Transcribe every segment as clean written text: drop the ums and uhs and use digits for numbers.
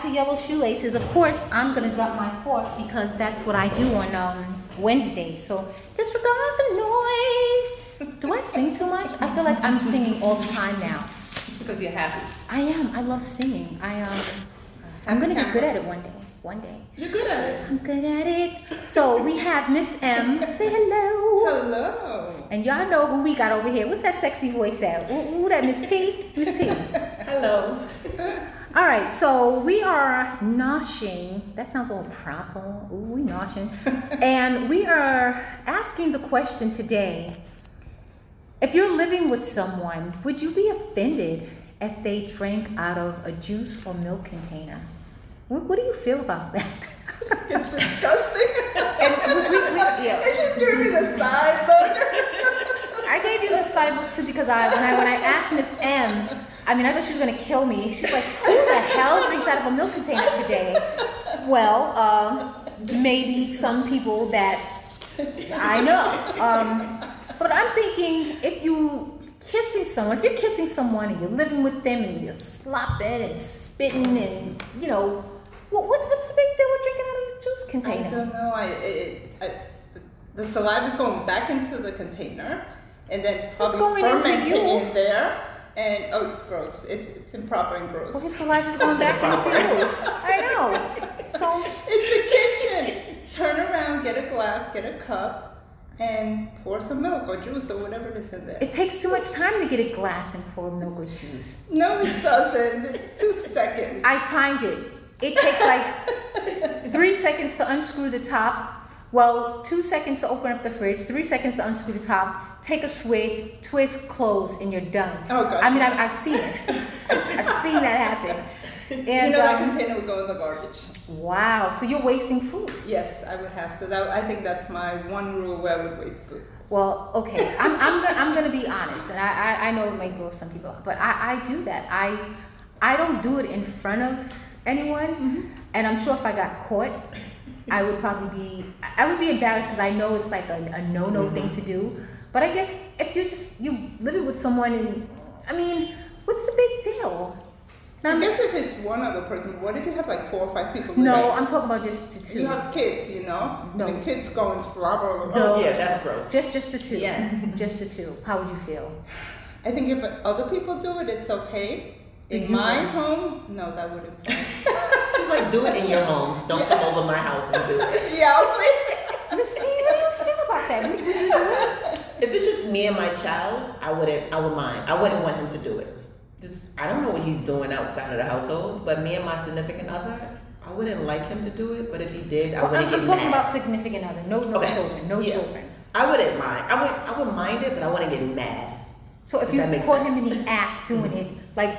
to Yellow Shoelaces. Of course, I'm gonna drop my fork because that's what I do on Wednesday. So disregard the noise. Do I sing too much? I feel like I'm singing all the time now. It's because you're happy. I am. I love singing. I'm gonna get good at it one day. One day. You're good at it. I'm good at it. So we have Miss M. Say hello. Hello. And y'all know who we got over here. What's that sexy voice at? Ooh, that Miss T? Miss T. Hello. All right, so we are noshing. That sounds all proper. Ooh, we noshing. And we are asking the question today. If you're living with someone, would you be offended if they drank out of a juice or milk container? What do you feel about that? It's disgusting. Yeah. And she's giving me the side look. I gave you the side look too because when I asked Miss M, I thought she was gonna kill me. She's like, who the hell drinks out of a milk container today? Well, maybe some people that I know. But I'm thinking if you're kissing someone and you're living with them and you're slopping and spitting and what's the big deal with drinking out of a juice container? I don't know. The saliva is going back into the container, and then it's going fermenting into you in there. And it's gross. It's improper and gross. Well, his saliva's going back into you. I know. So it's a kitchen. Turn around, get a glass, get a cup, and pour some milk or juice or whatever it is in there. It takes too much time to get a glass and pour milk or juice. No, it doesn't. It's 2 seconds. I timed it. It takes like 3 seconds to unscrew the top. Well, 2 seconds to open up the fridge, 3 seconds to unscrew the top, take a swig, twist, close, and you're done. Oh, gosh. I've seen it. I've seen that happen. And that container would go in the garbage. Wow, so you're wasting food. Yes, I would have to. I think that's my one rule where I would waste food. Well, okay, I'm gonna be honest, and I know it might gross some people out, but I do that. I don't do it in front of anyone, and I'm sure if I got caught, I would be embarrassed because I know it's like a no thing to do. But I guess if you living with someone, and what's the big deal? Now, I guess if it's one other person, what if you have like 4 or 5 people? No, I'm talking about just two. You have kids, No. And kids go and slobber. No. Oh, yeah, that's gross. Just the two. Yeah. Just the two. How would you feel? I think if other people do it, it's okay. In my home, no, that wouldn't. She's like, do it in your home. Don't come over my house and do it. Yeah, please. Miss T, what do you feel about that? Would you do it? If it's just me and my child, I would mind. I wouldn't want him to do it. I don't know what he's doing outside of the household, but me and my significant other, I wouldn't like him to do it, but if he did, I wouldn't get mad. I'm talking about significant other, no children, children. I wouldn't mind. I would mind it, but I wouldn't get mad. So if you caught him in the act doing it, like,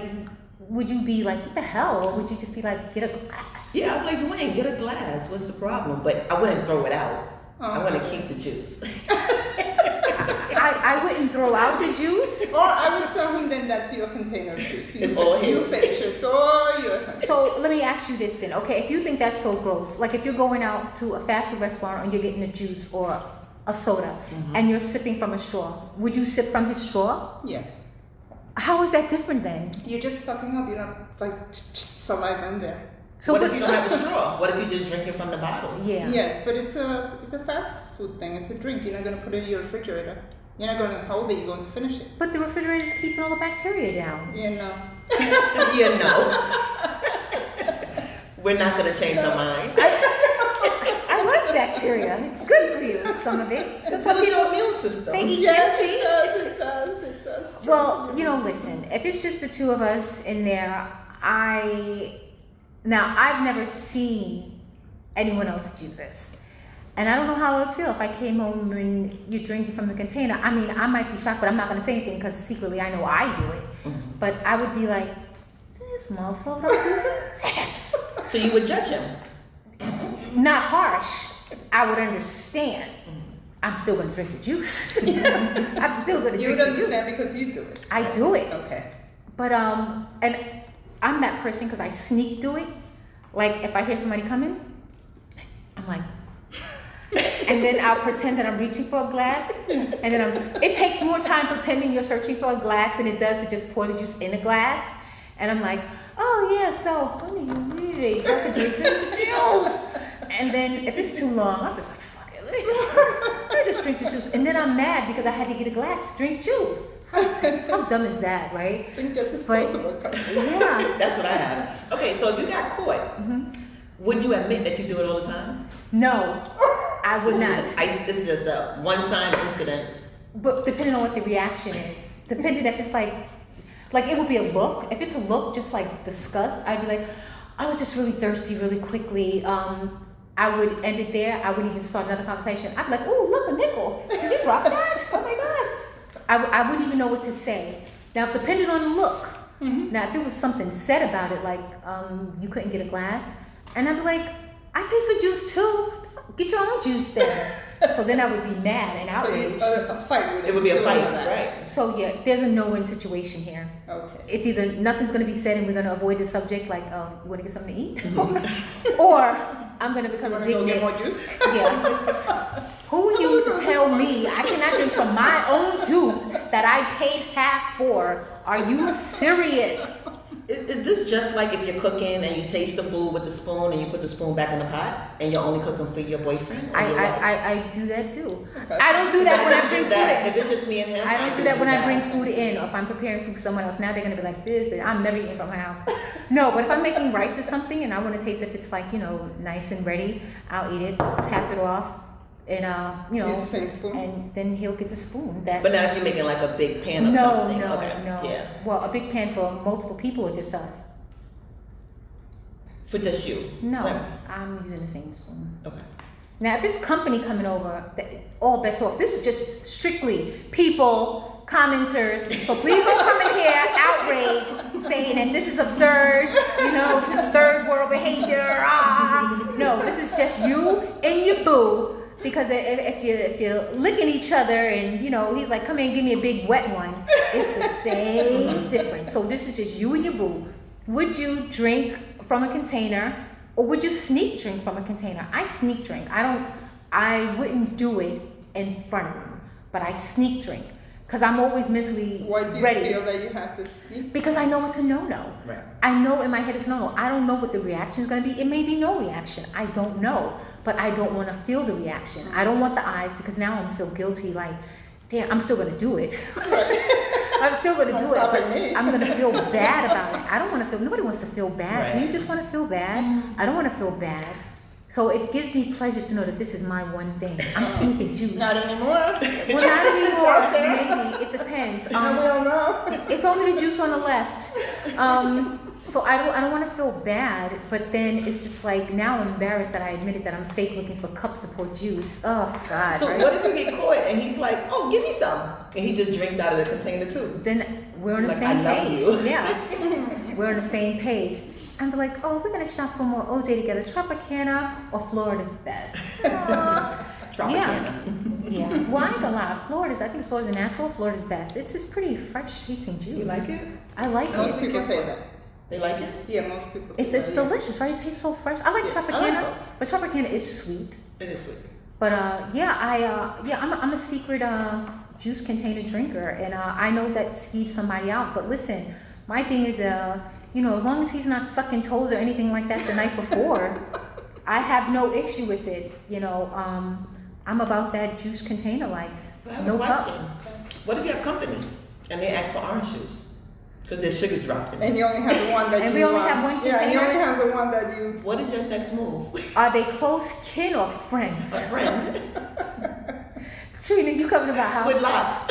would you be like, what the hell? Or would you just be like, get a glass? Yeah, I'm like, Dwayne, get a glass. What's the problem? But I wouldn't throw it out. I want to keep the juice. I wouldn't throw out the juice. Or I would tell him then that's your container of juice. It's all his. You finish it. It's all yours. So let me ask you this then. Okay, if you think that's so gross, like if you're going out to a fast food restaurant and you're getting a juice or a soda and you're sipping from a straw, would you sip from his straw? Yes. How is that different then? You're just sucking up. You're not like saliva in there. So what if you don't have a straw? What if you're just drinking from the bottle? Yeah. Yes, but it's a fast food thing. It's a drink. You're not going to put it in your refrigerator. You're not going to hold it. You're going to finish it. But the refrigerator is keeping all the bacteria down. Yeah, no. You know. We're not going to change our mind. I like bacteria. It's good for you, some of it. That's what your immune system. They eat yes, kimchi. it does. Well, listen, if it's just the two of us in there, Now, I've never seen anyone else do this. And I don't know how I would feel if I came home and you're drinking from the container. I might be shocked, but I'm not going to say anything because secretly I know I do it. But I would be like, this motherfucker using glass. So you would judge him? Not harsh. I would understand. I'm still going to drink the juice. I'm still going to drink the juice. You would understand because you do it. I do it. Okay. But, and I'm that person because I sneak do it. Like if I hear somebody coming, I'm like, and then I'll pretend that I'm reaching for a glass, and then it takes more time pretending you're searching for a glass than it does to just pour the juice in a glass. And I'm like, oh yeah, so what do you hydrate so I can drink this juice. And then if it's too long, I'm just like, fuck it, let me just drink this juice. And then I'm mad because I had to get a glass to drink juice. How dumb is that, right? Then get disposable cup. Yeah. That's what I have. Okay, so if you got caught, would you admit that you do it all the time? No, I would not. This is just a one-time incident. But depending on what the reaction is, depending if it's like it would be a look. If it's a look, just like disgust, I'd be like, I was just really thirsty really quickly. I would end it there. I wouldn't even start another conversation. I'd be like, oh, look, a nickel. Did you drop that? Oh my God. I wouldn't even know what to say. Now, depending on the look. Now, if it was something said about it, like you couldn't get a glass, and I'd be like, I paid for juice too. Get your own juice then. So then I would be mad and outraged. So a fight would It would be a fight, that. right? So yeah, there's a no-win situation here. Okay. It's either nothing's going to be said and we're going to avoid the subject, like, you want to get something to eat? Or I'm going to become You want to go get indignant. more juice? Yeah. Who are you to tell me I cannot drink from my own juice that I paid half for? Are you serious? Is this just like if you're cooking and you taste the food with the spoon and you put the spoon back in the pot and you're only cooking for your boyfriend? Or your wife? I do that too. Okay. I don't do that when I do bring that. food If in. it's just me and him, I don't do that when I bring food in or if I'm preparing food for someone else. Now they're gonna be like this, but I'm never eating from my house. No, but if I'm making rice or something and I want to taste if it's like, nice and ready, I'll eat it, tap it off, and Use the same spoon? and then he'll get the spoon. But not if you're making like a big pan of No, something. no, Okay. no. Yeah. Well, a big pan for multiple people or just us? For just you. No, Right. I'm using the same spoon. Okay. Now, if it's company coming over, all bets off. This is just strictly people, commenters. So please don't come in here outraged, saying that this is absurd. This is third world behavior. No, this is just you and your boo. Because if you're licking each other and he's like, come here and give me a big wet one, it's the same difference. So this is just you and your boo. Would you drink from a container or would you sneak drink from a container? I sneak drink. I wouldn't do it in front of him, but I sneak drink because I'm always mentally Why do you ready. feel that you have to sneak? Because I know it's a no-no. Right. I know in my head it's no-no. I don't know what the reaction is going to be. It may be no reaction. I don't know. But I don't want to feel the reaction. I don't want the eyes because now I'm going to feel guilty like, damn, I'm still going to do it. I'm still going to do it, but I'm going to feel bad about it. I don't want to feel, nobody wants to feel bad. Right. Do you just want to feel bad? I don't want to feel bad. So it gives me pleasure to know that this is my one thing. I'm sneaking juice. Not anymore. Well, not anymore. Maybe. It depends. We don't know. It's only the juice on the left. So I don't want to feel bad, but then it's just like now I'm embarrassed that I admitted that I'm fake looking for cups to pour juice. Oh God! So right? what if you get caught and he's like, oh, give me some, and he just drinks out of the container too? Then we're on the Like, same I love page. you. Yeah, we're on the same page. And they're like, oh, we're gonna shop for more OJ together. Tropicana or Florida's best. Tropicana. Yeah. Well, I ain't gonna lie. Florida's, I think Florida's natural. Florida's best. It's just pretty fresh tasting juice. You like it? I like Most it. people say that. They like it? Yeah, most people say It's that. delicious, right? It tastes so fresh. I like Yeah, I like Tropicana, both. but Tropicana is sweet. It is sweet. But I'm a secret juice container drinker, and I know that skeeves somebody out. But listen, my thing is, as long as he's not sucking toes or anything like that the night before, I have no issue with it. I'm about that juice container life. I have No a cup. question. What if you have company and they ask for orange juice? Because there's sugar dropped in it. And you only have the one that And you we only want. have one Yeah, and you container? only have the one that you. What is your next move? Are they close kin or friends? A friend Trina, you coming to my house? with locks.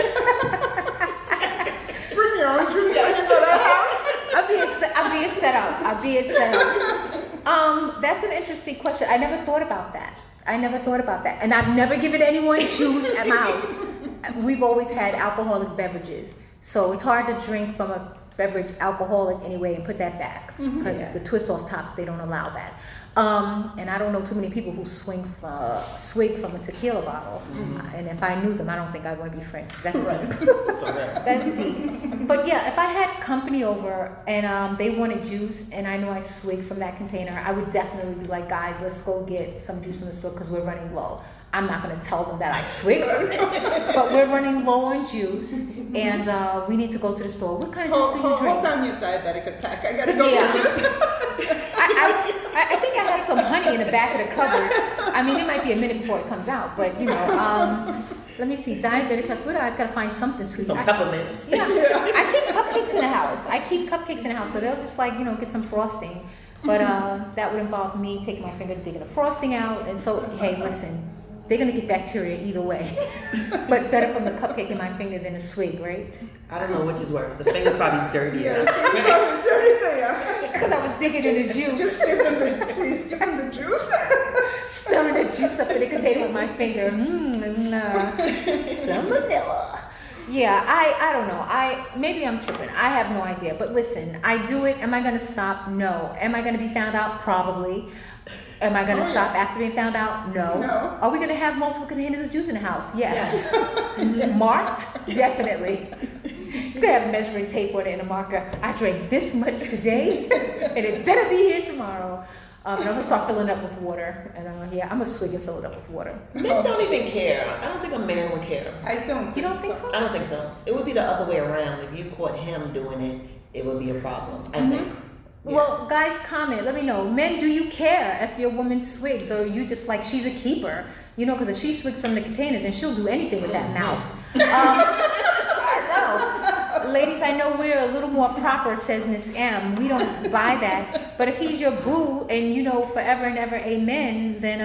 Bring your own juice. I can go to that house. I'm being set up. That's an interesting question. I never thought about that. And I've never given anyone juice at my house. We've always had alcoholic beverages. So it's hard to drink from a beverage alcoholic anyway and put that back. Because the twist off tops, they don't allow that. And I don't know too many people who swig from a tequila bottle. And if I knew them, I don't think I'd want to be friends. 'Cause that's deep. That's deep. But yeah, if I had company over and they wanted juice and I know I swig from that container, I would definitely be like, guys, let's go get some juice from the store because we're running low. I'm not going to tell them that I swig from this, but we're running low on juice and we need to go to the store. What kind of juice do you drink? Hold down your diabetic attack. I gotta go Yeah. get juice. I think I have some honey in the back of the cupboard. I mean, it might be a minute before it comes out, but let me see. Diabetic, I've got to find something sweet. Some peppermints. Yeah, I keep cupcakes in the house. So they'll just get some frosting. But that would involve me taking my finger, digging the frosting out. And so, hey, listen, they're going to get bacteria either way. But better from the cupcake in my finger than a Swig, right? I don't know which is worse. The finger's probably dirtier. Yeah, dirty there. Because I was digging in the juice. Just please give them the juice. Stirring the juice up in the container with my finger. Salmonella. Yeah, I don't know. Maybe I'm tripping. I have no idea. But listen, I do it. Am I going to stop? No. Am I going to be found out? Probably. Am I going to stop after being found out? No. Are we going to have multiple containers of juice in the house? Yes. Marked? Definitely. You could have a measuring tape on it and a marker. I drank this much today, and it better be here tomorrow. And I'm gonna start filling it up with water. And I'm gonna swig and fill it up with water. Men don't even care. I don't think a man would care. I don't. You don't think so? I don't think so. It would be the other way around. If you caught him doing it, it would be a problem. I think. Yeah. Well, guys, comment. Let me know. Men, do you care if your woman swigs, or are you just like she's a keeper? Because if she swigs from the container, then she'll do anything with that mouth. Ladies, I know we're a little more proper, says Miss M. We don't buy that. But if he's your boo and forever and ever, amen, then,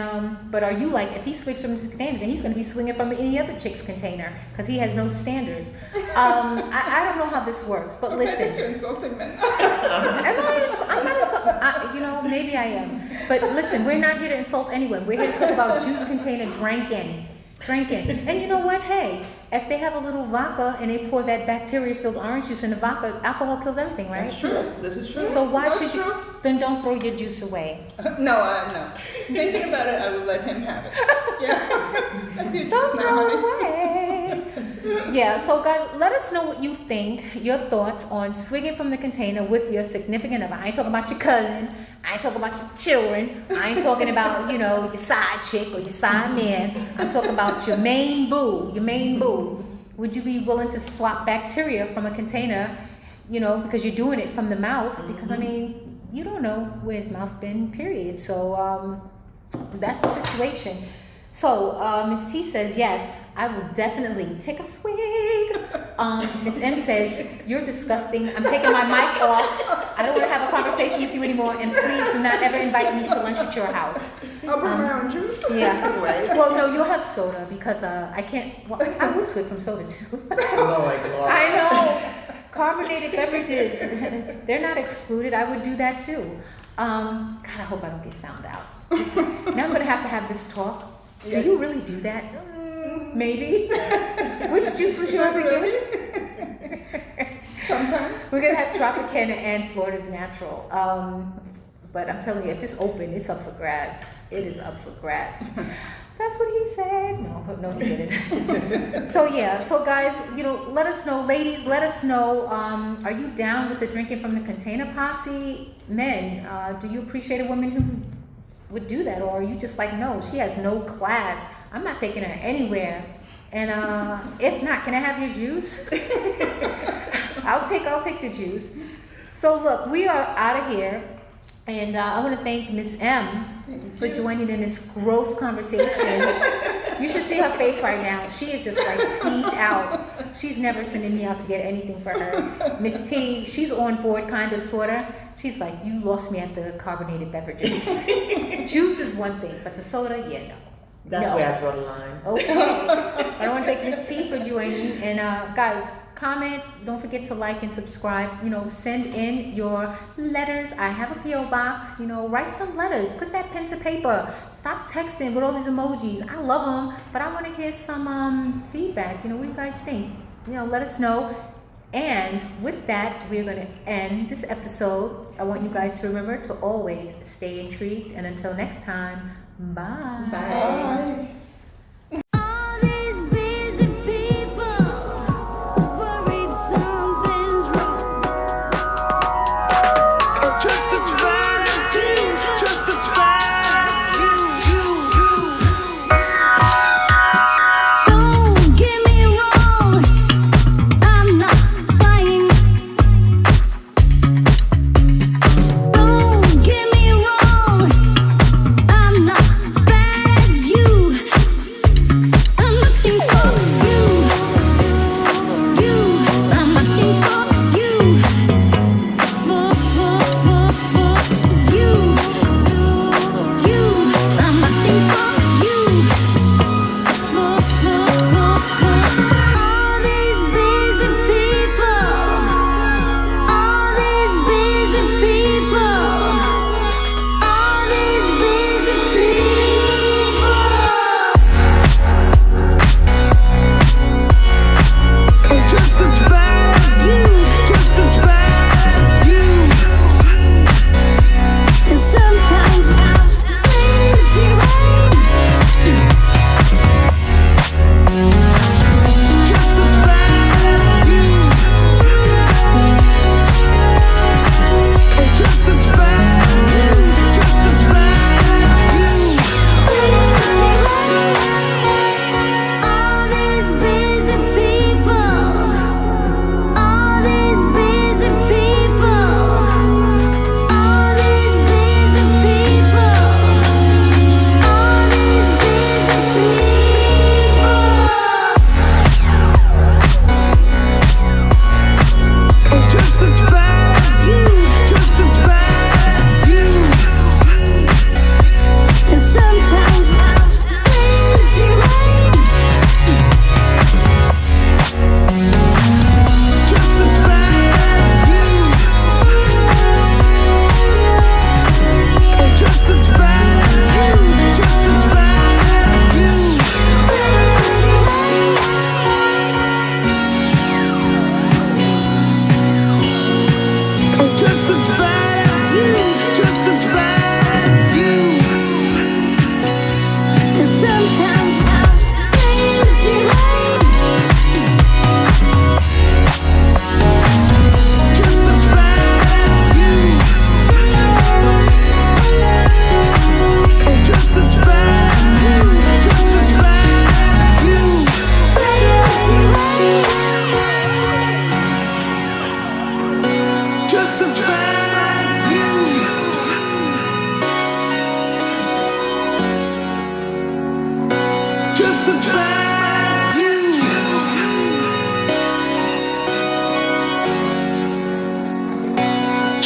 but are you like, if he swigs from his container, then he's going to be swinging from any other chick's container because he has no standards. I don't know how this works, but listen. I think you're insulting men. I'm not maybe I am. But listen, we're not here to insult anyone. We're here to talk about juice container drinking. And you know what? Hey, if they have a little vodka and they pour that bacteria-filled orange juice in the vodka, alcohol kills everything, right? That's true. This is true. So why should you? Then don't throw your juice away. No. Thinking about it, I would let him have it. Yeah. That's your juice Don't now, throw it honey. away. Yeah. So guys, let us know what you think. Your thoughts on swigging from the container with your significant other. I ain't talking about your cousin. I ain't talking about your children. I ain't talking about, your side chick or your side man. I'm talking about your main boo. Would you be willing to swap bacteria from a container, because you're doing it from the mouth? Because, you don't know where his mouth been, period. So that's the situation. So Miss T says, yes, I will definitely take a swig. Miss M says, you're disgusting. I'm taking my mic off. I don't want to have a conversation with you anymore. And please do not ever invite me to lunch at your house. I'll bring my own juice. Yeah. Right. Well, no, you'll have soda because I can't. Well, I would swig from soda too. I know. Carbonated beverages, they're not excluded. I would do that too. God, I hope I don't get found out. Now I'm going to have this talk. Yes. Do you really do that? Maybe. Which juice was yours again? Sometimes. We're going to have Tropicana and Florida's Natural. But I'm telling you, if it's open, it's up for grabs. It is up for grabs. That's what he said. No, he didn't. So guys, let us know. Ladies, let us know. Are you down with the drinking from the container posse? Men, do you appreciate a woman who would do that? Or are you just like, no, she has no class. I'm not taking her anywhere. And if not, can I have your juice? I'll take the juice. So look, we are out of here. And I want to thank Miss M for joining in this gross conversation. You should see her face right now. She is just like skeeved out. She's never sending me out to get anything for her. Miss T, she's on board, kind of, sort of. She's like, you lost me at the carbonated beverages. Juice is one thing, but the soda, yeah, no. That's where I draw the line. Okay. I want to thank Miss T for joining. And guys, comment, don't forget to like and subscribe. Send in your letters. I have a P.O. box. Write some letters. Put that pen to paper. Stop texting with all these emojis. I love them, but I want to hear some feedback. What do you guys think? Let us know. And with that, we're going to end this episode. I want you guys to remember to always stay intrigued. And until next time, bye. Bye.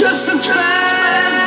just a fan.